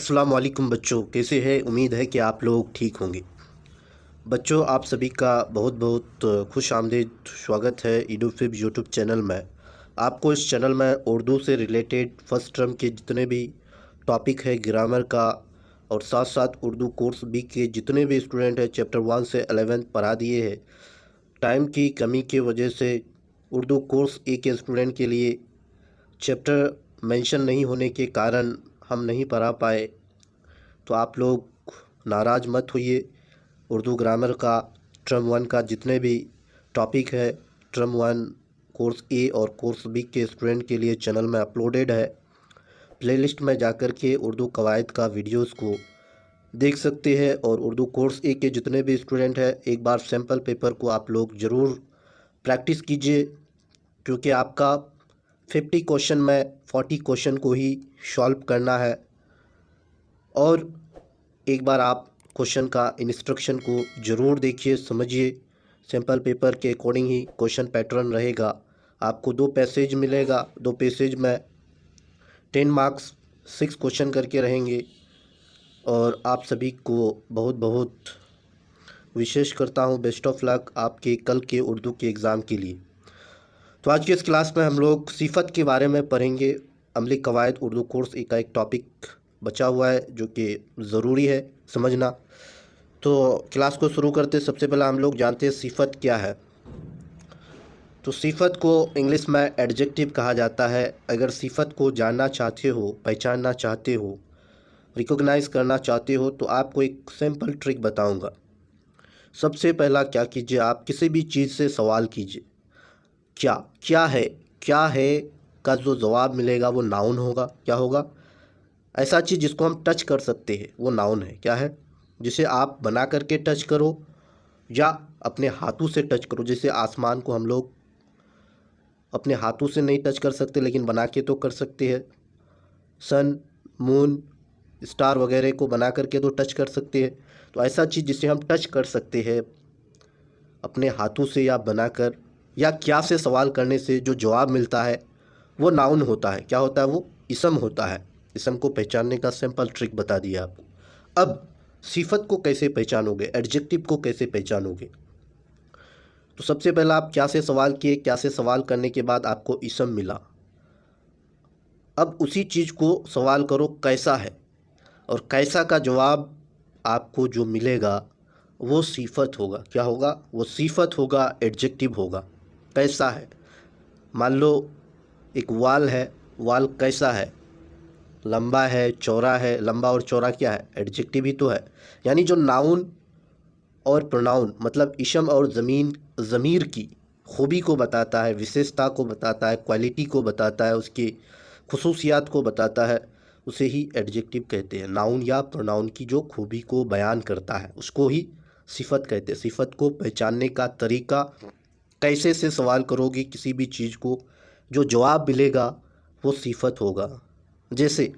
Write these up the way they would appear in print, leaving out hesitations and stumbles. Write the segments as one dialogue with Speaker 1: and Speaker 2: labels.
Speaker 1: अस्सलाम वालेकुम बच्चों, कैसे हैं? उम्मीद है कि आप लोग ठीक होंगे। बच्चों, आप सभी का बहुत बहुत खुश आमदीद स्वागत है ईडुफिब यूट्यूब चैनल में। आपको इस चैनल में उर्दू से रिलेटेड फर्स्ट टर्म के जितने भी टॉपिक है ग्रामर का और साथ साथ उर्दू कोर्स बी के जितने भी स्टूडेंट हैं चैप्टर 1 से 11 पढ़ा दिए हैं। टाइम की कमी की वजह से उर्दू कोर्स ए के स्टूडेंट के लिए चैप्टर मेंशन नहीं होने के कारण हम नहीं पढ़ा पाए, तो आप लोग नाराज़ मत होइए। उर्दू ग्रामर का टर्म 1 का जितने भी टॉपिक है टर्म 1 कोर्स ए और कोर्स बी के स्टूडेंट के लिए चैनल में अपलोडेड है। प्लेलिस्ट में जाकर के उर्दू कवायद का वीडियोस को देख सकते हैं और उर्दू कोर्स ए के जितने भी स्टूडेंट हैं एक बार सैम्पल पेपर को आप लोग ज़रूर प्रैक्टिस कीजिए, क्योंकि आपका 50 क्वेश्चन में 40 क्वेश्चन को ही सॉल्व करना है। और एक बार आप क्वेश्चन का इंस्ट्रक्शन को ज़रूर देखिए, समझिए। सैम्पल पेपर के अकॉर्डिंग ही क्वेश्चन पैटर्न रहेगा। आपको 2 पैसेज मिलेगा, 2 पैसेज में 10 मार्क्स 6 क्वेश्चन करके रहेंगे। और आप सभी को बहुत बहुत विशेष करता हूँ, बेस्ट ऑफ लक आपके कल के उर्दू के एग्ज़ाम के लिए। तो आज की इस क्लास में हम लोग सिफत के बारे में पढ़ेंगे। अमली कवायद उर्दू कोर्स का एक टॉपिक बचा हुआ है जो कि ज़रूरी है समझना। तो क्लास को शुरू करते सबसे पहले हम लोग जानते हैं सिफत क्या है। तो सिफत को इंग्लिश में एडजेक्टिव कहा जाता है। अगर सिफत को जानना चाहते हो, पहचानना चाहते हो, रिकॉग्नाइज करना चाहते हो, तो आपको एक सिंपल ट्रिक बताऊंगा। सबसे पहला क्या कीजिए, आप किसी भी चीज़ से सवाल कीजिए, क्या है का जो जवाब मिलेगा वो नाउन होगा। क्या होगा? ऐसा चीज़ जिसको हम टच कर सकते हैं वो नाउन है। क्या है? जिसे आप बना करके टच करो या अपने हाथों से टच करो। जैसे आसमान को हम लोग अपने हाथों से नहीं टच कर सकते लेकिन बना के तो कर सकते हैं। सन, मून, स्टार वगैरह को बना करके तो टच कर सकते हैं। तो ऐसा चीज़ जिसे हम टच कर सकते हैं अपने हाथों से या बनाकर, या क्या से सवाल करने से जो जवाब मिलता है वो नाउन होता है। क्या होता है? वो इसम होता है। इसम को पहचानने का सिंपल ट्रिक बता दिया आपको। अब सिफत को कैसे पहचानोगे, एडजेक्टिव को कैसे पहचानोगे? तो सबसे पहला आप क्या से सवाल किए, क्या से सवाल करने के बाद आपको इसम मिला। अब उसी चीज़ को सवाल करो कैसा है, और कैसा का जवाब आपको जो मिलेगा वो सिफत होगा। क्या होगा? वो सिफत होगा, एडजेक्टिव होगा। कैसा है, मान लो एक वाल है, वाल कैसा है? लंबा है, चौड़ा है। लंबा और चौड़ा क्या है? एडजेक्टिव ही तो है। यानी जो नाउन और प्रोनाउन मतलब इसम और ज़मीर की खूबी को बताता है, विशेषता को बताता है, क्वालिटी को बताता है, उसकी खुसूसियात को बताता है, उसे ही एडजेक्टिव कहते हैं। नाउन या प्रोनाउन की जो खूबी को बयान करता है उसको ही सिफत कहते हैं। सिफत को पहचानने का तरीका, कैसे से सवाल करोगे किसी भी चीज़ को, जो जवाब मिलेगा वो सिफत होगा। जैसे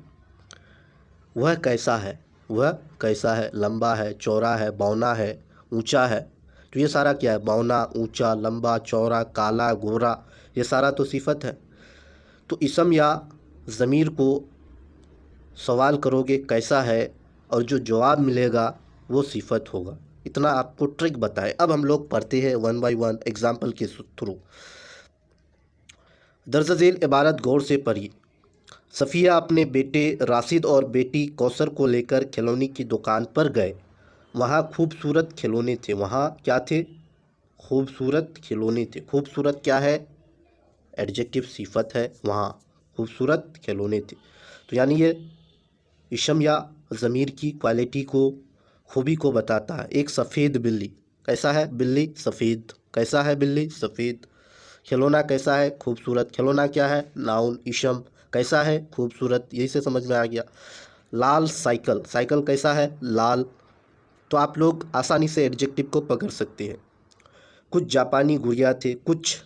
Speaker 1: वह कैसा है, वह कैसा है, लंबा है, चौड़ा है, बौना है, ऊंचा है। तो ये सारा क्या है? बौना, ऊंचा, लंबा, चौड़ा, काला, गोरा, ये सारा तो सिफत है। तो इसम या ज़मीर को सवाल करोगे कैसा है और जो जवाब मिलेगा वो सिफत होगा। इतना आपको ट्रिक बताए। अब हम लोग पढ़ते हैं 1 बाय 1 एग्जाम्पल के थ्रू। दर्ज झेल इबारत गौर से पढ़िए। सफ़िया अपने बेटे राशिद और बेटी कौसर को लेकर खिलौने की दुकान पर गए। वहाँ खूबसूरत खिलौने थे। वहाँ क्या थे? खूबसूरत खिलौने थे। खूबसूरत क्या है? एडजेक्टिव सिफत है। वहाँ खूबसूरत खिलौने थे। तो यानी ये इसम या ज़मीर की क्वालिटी को, खूबी को बताता है। एक सफ़ेद बिल्ली। कैसा है? बिल्ली सफ़ेद। कैसा है? बिल्ली सफ़ेद। खिलौना कैसा है? खूबसूरत। खिलौना क्या है? नाउन, इसम। कैसा है? खूबसूरत। यही से समझ में आ गया। लाल साइकिल। साइकिल कैसा है? लाल। तो आप लोग आसानी से एडजेक्टिव को पकड़ सकते हैं। कुछ जापानी गुड़िया थे। कुछ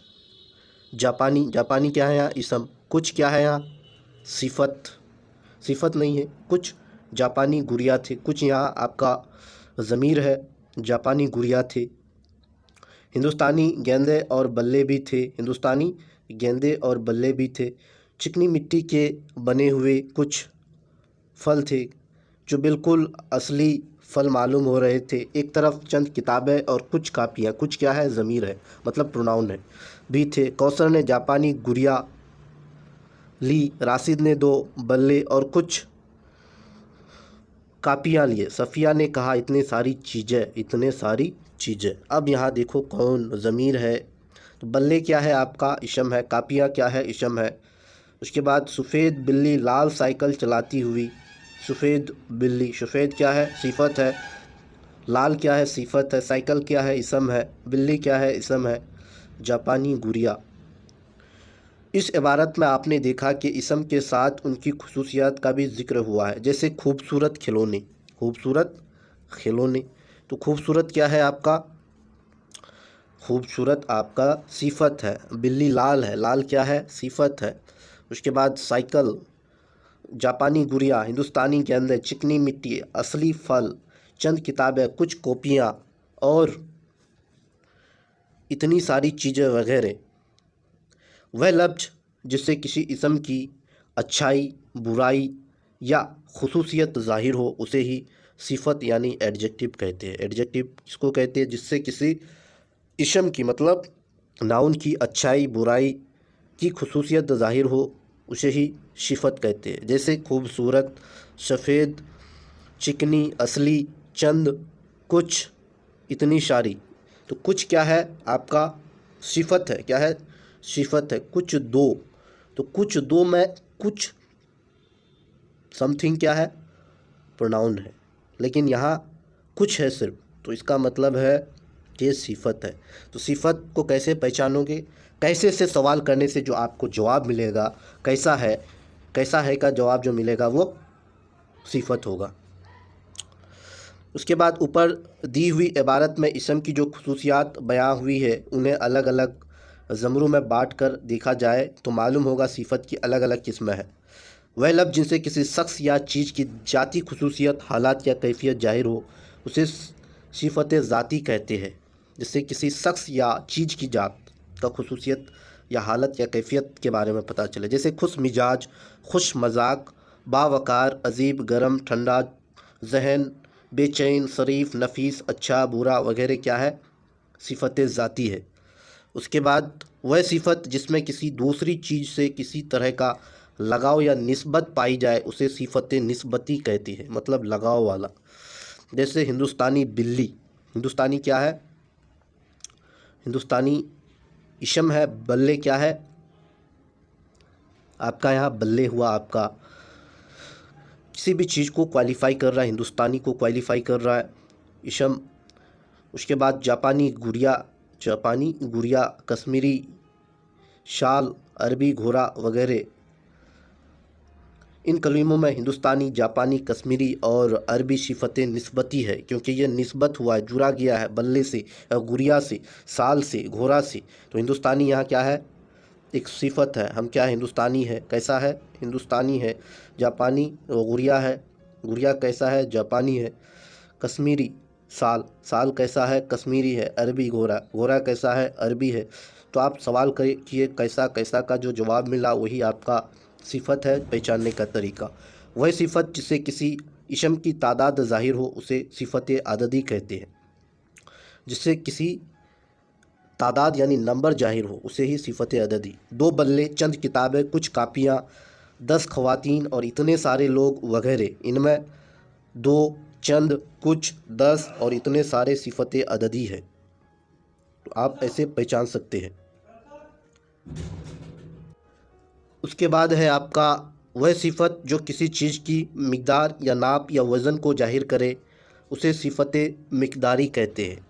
Speaker 1: जापानी क्या है यहाँ? इसम। कुछ क्या है यहाँ? सिफत। सिफत नहीं है। कुछ जापानी गुड़िया थे। कुछ यहाँ आपका ज़मीर है। जापानी गुड़िया थे। हिंदुस्तानी गेंदे और बल्ले भी थे। हिंदुस्तानी गेंदे और बल्ले भी थे। चिकनी मिट्टी के बने हुए कुछ फल थे। जो बिल्कुल असली फल मालूम हो रहे थे। एक तरफ चंद किताबें और कुछ कापियाँ, कुछ क्या है, ज़मीर है मतलब प्रोनाउन है, भी थे। कौसर ने जापानी गुड़िया ली, राशिद ने 2 बल्ले और कुछ कापियाँ लिए। सफ़िया ने कहा इतनी सारी चीज़ें, इतने सारी चीज़ें। अब यहाँ देखो कौन ज़मीर है, तो बल्ले क्या है आपका, इशम है। कापियाँ क्या है, इशम है। उसके बाद सफ़ेद बिल्ली लाल साइकिल चलाती हुई। सफ़ेद बिल्ली, सफ़ेद क्या है, सिफत है। लाल क्या है, सिफत है। साइकिल क्या है, इसम है। बिल्ली क्या है, इसम है। जापानी गुड़िया। इस इबारत में आपने देखा कि इसम के साथ उनकी खुसूसियात का भी ज़िक्र हुआ है, जैसे खूबसूरत खिलौने। खूबसूरत खिलौने, तो खूबसूरत क्या है आपका, खूबसूरत आपका सिफत है। बिल्ली लाल है, लाल क्या है, सिफत है। उसके बाद साइकिल, जापानी गुड़िया, हिंदुस्तानी गेंदें, चिकनी मिट्टी, असली फल, चंद किताबें, कुछ कॉपियाँ और इतनी सारी चीज़ें वगैरह। वह लफ्ज़ जिससे किसी इसम की अच्छाई, बुराई या खुसूसियत ज़ाहिर हो उसे ही सिफत यानी एडजेक्टिव कहते हैं। एडजेक्टिव किसको कहते हैं, जिससे किसी इसम की मतलब नाउन की अच्छाई, बुराई की खुसूसियत ज़ाहिर हो उसे ही सिफत कहते हैं। जैसे खूबसूरत, सफ़ेद, चिकनी, असली, चंद, कुछ, इतनी सारी। तो कुछ क्या है आपका, सिफत है। क्या है, सिफत है। कुछ दो, तो कुछ दो में कुछ समथिंग क्या है, प्रोनाउन है, लेकिन यहाँ कुछ है सिर्फ, तो इसका मतलब है कि सिफत है। तो सिफत को कैसे पहचानोगे, कैसे से सवाल करने से जो आपको जवाब मिलेगा, कैसा है का जवाब जो मिलेगा वो सिफत होगा। उसके बाद ऊपर दी हुई इबारत में इसम की जो खुसूसियात बयां हुई है उन्हें अलग अलग ज़मरों में बांट कर देखा जाए तो मालूम होगा सिफत की अलग अलग किस्में हैं। वह लफ्ज़ जिनसे किसी शख्स या चीज़ की ज़ाती खुसूसियत, हालात या कैफियत ज़ाहिर हो उसे सिफत ज़ाती कहते हैं। जिससे किसी शख्स या चीज़ की ज़ात का खुसूसियत या हालत या कैफियत के बारे में पता चले, जैसे खुश मिजाज, खुश मजाक, बावकार, अजीब, गर्म, ठंडा जहन, बेचैन, शरीफ, नफीस, अच्छा, बुरा वगैरह क्या है, सिफत ज़ाती है। उसके बाद वह सिफत जिसमें किसी दूसरी चीज़ से किसी तरह का लगाव या निस्बत पाई जाए उसे सिफत निस्बती कहती है, मतलब लगाव वाला। जैसे हिंदुस्तानी बिल्ली, हिंदुस्तानी क्या है, हिंदुस्तानी इशम है। बल्ले क्या है आपका, यहाँ बल्ले हुआ आपका किसी भी चीज़ को क्वालिफाई कर रहा है, हिंदुस्तानी को क्वालिफाई कर रहा है, इशम। उसके बाद जापानी गुड़िया, जापानी गुड़िया, कश्मीरी शाल, अरबी घोड़ा वगैरह। इन कलीमों में हिंदुस्तानी, जापानी, कश्मीरी और अरबी सिफतें निस्बती है, क्योंकि ये निस्बत हुआ है, जुड़ा गया है बल्ले से, गुड़िया से, साल से, घोड़ा से। तो हिंदुस्तानी यहाँ क्या है, एक सिफत है। हम क्या है, हिंदुस्तानी है, कैसा है, हिंदुस्तानी है। जापानी गुड़िया है, गुड़िया कैसा है, जापानी है। कश्मीरी साल, साल कैसा है, कश्मीरी है। अरबी घोड़ा, घोड़ा कैसा है, अरबी है। तो आप सवाल किए कैसा, कैसा का जो जवाब मिला वही आपका सिफत है, पहचानने का तरीका। वह सिफत जिससे किसी इशम की तादाद ज़ाहिर हो उसे सिफत अददी कहते हैं। जिससे किसी तादाद यानी नंबर जाहिर हो उसे ही सिफत अददी। 2 बल्ले, चंद किताबें, कुछ कापियाँ, 10 ख़वातीन और इतने सारे लोग वगैरह। इनमें 2, चंद, कुछ, 10 और इतने सारे सिफत अददी है। तो आप ऐसे पहचान सकते हैं। उसके बाद है आपका वह सिफत जो किसी चीज़ की मिक़दार या नाप या वज़न को जाहिर करे उसे सिफत मिक़दारी कहते हैं।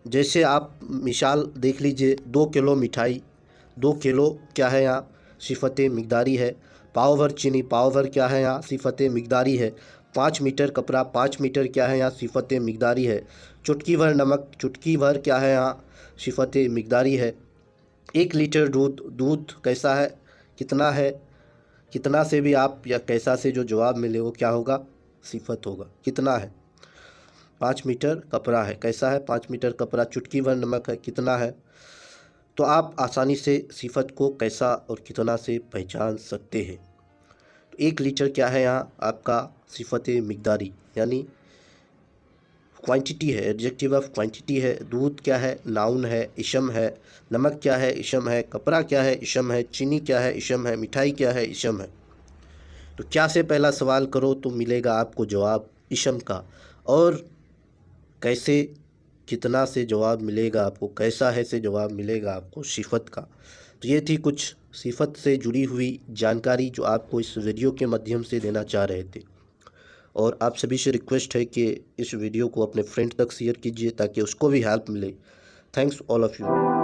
Speaker 1: जैसे आप मिसाल देख लीजिए, 2 किलो मिठाई, 2 किलो क्या है यहाँ, सिफत मिक़दारी है। पाव भर चीनी, पाव भर क्या है यहाँ, सिफत मिक़दारी है। 5 मीटर कपड़ा, 5 मीटर क्या है यहाँ, सिफत मिक़दारी है। चुटकी भर नमक, चुटकी भर क्या है यहाँ, सिफत मिक़दारी है। 1 लीटर दूध, दूध कैसा है, कितना है, कितना से भी आप या कैसा से जो जवाब मिले वो क्या होगा, सिफत होगा, कितना है। 5 मीटर कपड़ा है, कैसा है, 5 मीटर कपड़ा। चुटकी भर नमक है, कितना है। तो आप आसानी से सिफत को कैसा और कितना से पहचान सकते हैं। 1 लीटर क्या है यहाँ आपका सिफत मिकदारी यानी क्वांटिटी है, एडजेक्टिव ऑफ क्वांटिटी है। दूध क्या है, नाउन है, इसम है। नमक क्या है, इसम है। कपड़ा क्या है, इसम है। चीनी क्या है, इसम है। मिठाई क्या है, इसम है। तो क्या से पहला सवाल करो तो मिलेगा आपको जवाब इसम का। और कैसे, कितना से जवाब मिलेगा आपको, कैसा है से जवाब मिलेगा आपको सिफत का। तो ये थी कुछ सिफत से जुड़ी हुई जानकारी जो आपको इस वीडियो के माध्यम से देना चाह रहे थे। और आप सभी से रिक्वेस्ट है कि इस वीडियो को अपने फ्रेंड तक शेयर कीजिए ताकि उसको भी हेल्प मिले। Thanks all of you.